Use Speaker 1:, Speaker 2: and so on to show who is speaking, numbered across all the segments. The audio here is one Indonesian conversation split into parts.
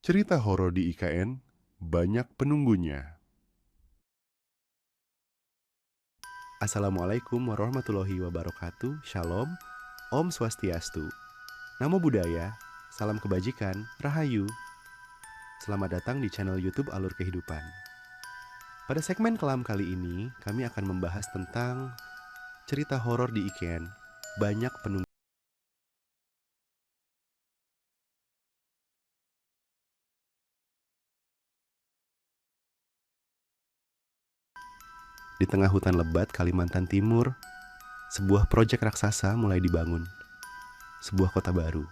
Speaker 1: Cerita horor di IKN banyak penunggunya. Assalamualaikum warahmatullahi wabarakatuh. Shalom, Om Swastiastu. Namo Buddhaya, salam kebajikan, Rahayu. Selamat datang di channel YouTube Alur Kehidupan. Pada segmen kelam kali ini, kami akan membahas tentang cerita horor di IKN banyak penunggu. Di tengah hutan lebat Kalimantan Timur, sebuah proyek raksasa mulai dibangun. Sebuah kota baru,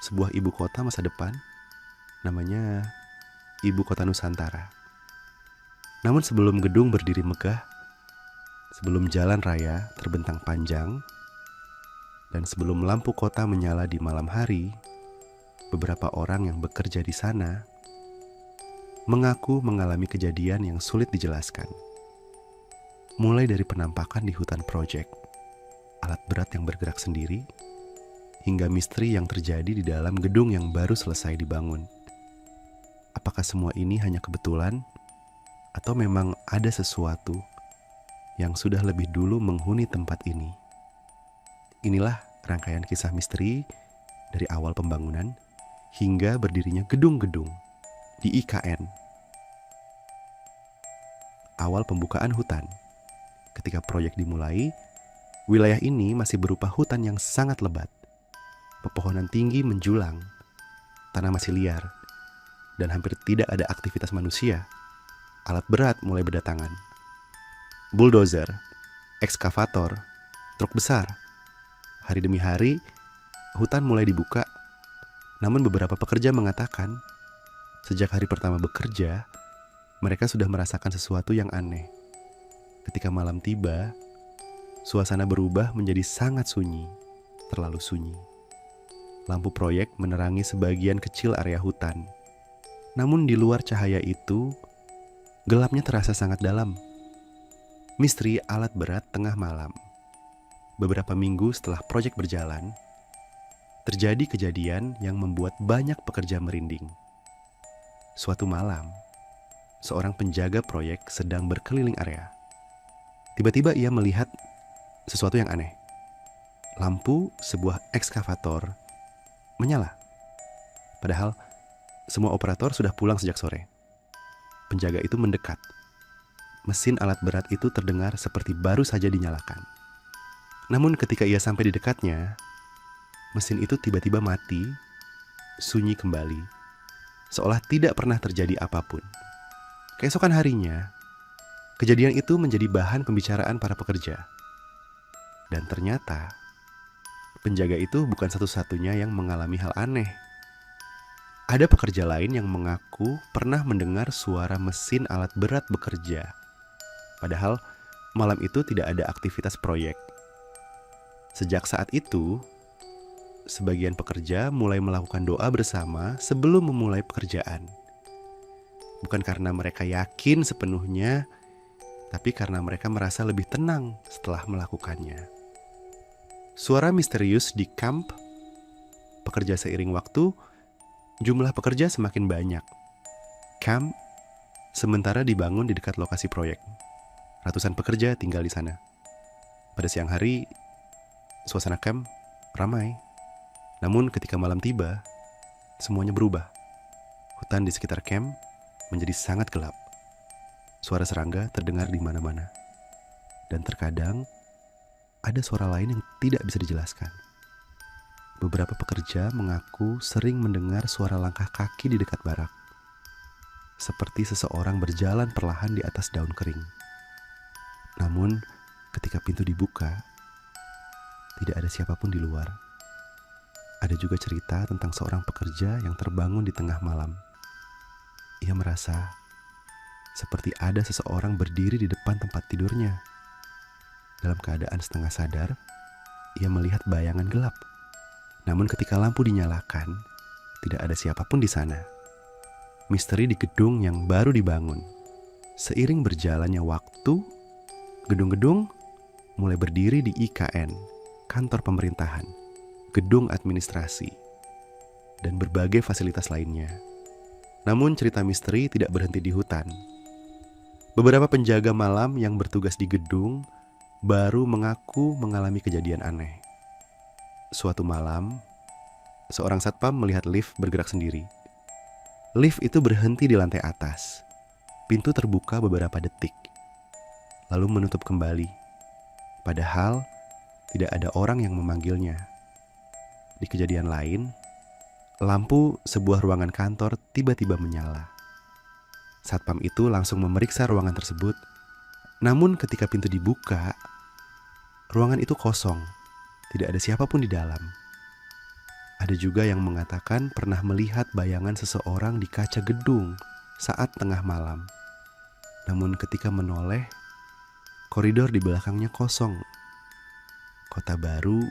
Speaker 1: sebuah ibu kota masa depan, namanya Ibu Kota Nusantara. Namun sebelum gedung berdiri megah, sebelum jalan raya terbentang panjang, dan sebelum lampu kota menyala di malam hari, beberapa orang yang bekerja di sana mengaku mengalami kejadian yang sulit dijelaskan. Mulai dari penampakan di hutan proyek, alat berat yang bergerak sendiri, hingga misteri yang terjadi di dalam gedung yang baru selesai dibangun. Apakah semua ini hanya kebetulan, atau memang ada sesuatu yang sudah lebih dulu menghuni tempat ini? Inilah rangkaian kisah misteri dari awal pembangunan hingga berdirinya gedung-gedung di IKN. Awal pembukaan hutan. Ketika proyek dimulai, wilayah ini masih berupa hutan yang sangat lebat. Pepohonan tinggi menjulang, tanah masih liar, dan hampir tidak ada aktivitas manusia. Alat berat mulai berdatangan. Bulldozer, ekskavator, truk besar. Hari demi hari, hutan mulai dibuka. Namun beberapa pekerja mengatakan, sejak hari pertama bekerja, mereka sudah merasakan sesuatu yang aneh. Ketika malam tiba, suasana berubah menjadi sangat sunyi, terlalu sunyi. Lampu proyek menerangi sebagian kecil area hutan. Namun di luar cahaya itu, gelapnya terasa sangat dalam. Misteri alat berat tengah malam. Beberapa minggu setelah proyek berjalan, terjadi kejadian yang membuat banyak pekerja merinding. Suatu malam, seorang penjaga proyek sedang berkeliling area. Tiba-tiba ia melihat sesuatu yang aneh. Lampu sebuah ekskavator menyala. Padahal semua operator sudah pulang sejak sore. Penjaga itu mendekat. Mesin alat berat itu terdengar seperti baru saja dinyalakan. Namun ketika ia sampai di dekatnya, mesin itu tiba-tiba mati, sunyi kembali, seolah tidak pernah terjadi apapun. Keesokan harinya, kejadian itu menjadi bahan pembicaraan para pekerja. Dan ternyata, penjaga itu bukan satu-satunya yang mengalami hal aneh. Ada pekerja lain yang mengaku pernah mendengar suara mesin alat berat bekerja. Padahal malam itu tidak ada aktivitas proyek. Sejak saat itu, sebagian pekerja mulai melakukan doa bersama sebelum memulai pekerjaan. Bukan karena mereka yakin sepenuhnya, tapi karena mereka merasa lebih tenang setelah melakukannya. Suara misterius di kamp pekerja. Seiring waktu, jumlah pekerja semakin banyak. Kamp sementara dibangun di dekat lokasi proyek. Ratusan pekerja tinggal di sana. Pada siang hari, suasana kamp ramai. Namun ketika malam tiba, semuanya berubah. Hutan di sekitar kamp menjadi sangat gelap. Suara serangga terdengar di mana-mana. Dan terkadang ada suara lain yang tidak bisa dijelaskan. Beberapa pekerja mengaku sering mendengar suara langkah kaki di dekat barak. Seperti seseorang berjalan perlahan di atas daun kering. Namun ketika pintu dibuka, tidak ada siapapun di luar. Ada juga cerita tentang seorang pekerja yang terbangun di tengah malam. Ia merasa seperti ada seseorang berdiri di depan tempat tidurnya. Dalam keadaan setengah sadar, ia melihat bayangan gelap. Namun ketika lampu dinyalakan, tidak ada siapapun di sana. Misteri di gedung yang baru dibangun. Seiring berjalannya waktu, gedung-gedung mulai berdiri di IKN, kantor pemerintahan, gedung administrasi, dan berbagai fasilitas lainnya. Namun cerita misteri tidak berhenti di hutan. Beberapa penjaga malam yang bertugas di gedung baru mengaku mengalami kejadian aneh. Suatu malam, seorang satpam melihat lift bergerak sendiri. Lift itu berhenti di lantai atas. Pintu terbuka beberapa detik, lalu menutup kembali. Padahal tidak ada orang yang memanggilnya. Di kejadian lain, lampu sebuah ruangan kantor tiba-tiba menyala. Satpam itu langsung memeriksa ruangan tersebut. Namun ketika pintu dibuka, ruangan itu kosong. Tidak ada siapapun di dalam. Ada juga yang mengatakan pernah melihat bayangan seseorang di kaca gedung saat tengah malam. Namun ketika menoleh, koridor di belakangnya kosong. Kota baru,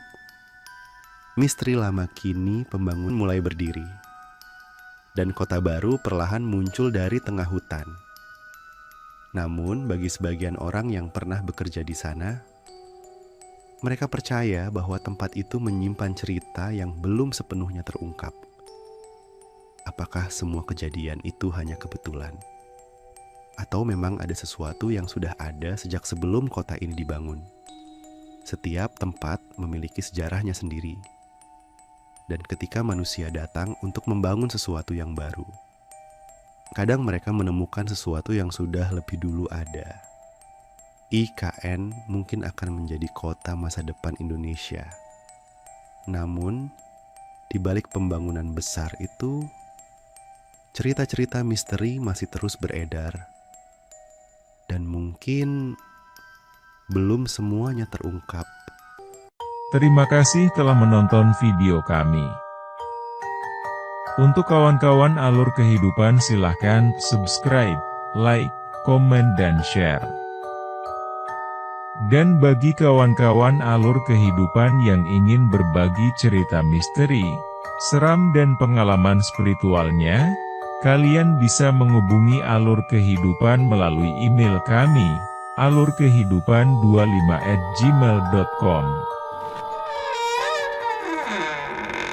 Speaker 1: misteri lama kini pembangun mulai berdiri. Dan kota baru perlahan muncul dari tengah hutan. Namun bagi sebagian orang yang pernah bekerja di sana, mereka percaya bahwa tempat itu menyimpan cerita yang belum sepenuhnya terungkap. Apakah semua kejadian itu hanya kebetulan? Atau memang ada sesuatu yang sudah ada sejak sebelum kota ini dibangun? Setiap tempat memiliki sejarahnya sendiri. Dan ketika manusia datang untuk membangun sesuatu yang baru, kadang mereka menemukan sesuatu yang sudah lebih dulu ada. IKN mungkin akan menjadi kota masa depan Indonesia. Namun, di balik pembangunan besar itu, cerita-cerita misteri masih terus beredar. Dan mungkin belum semuanya terungkap.
Speaker 2: Terima kasih telah menonton video kami. Untuk kawan-kawan alur kehidupan silahkan subscribe, like, komen dan share. Dan bagi kawan-kawan alur kehidupan yang ingin berbagi cerita misteri, seram dan pengalaman spiritualnya, kalian bisa menghubungi alur kehidupan melalui email kami, alurkehidupan25@gmail.com.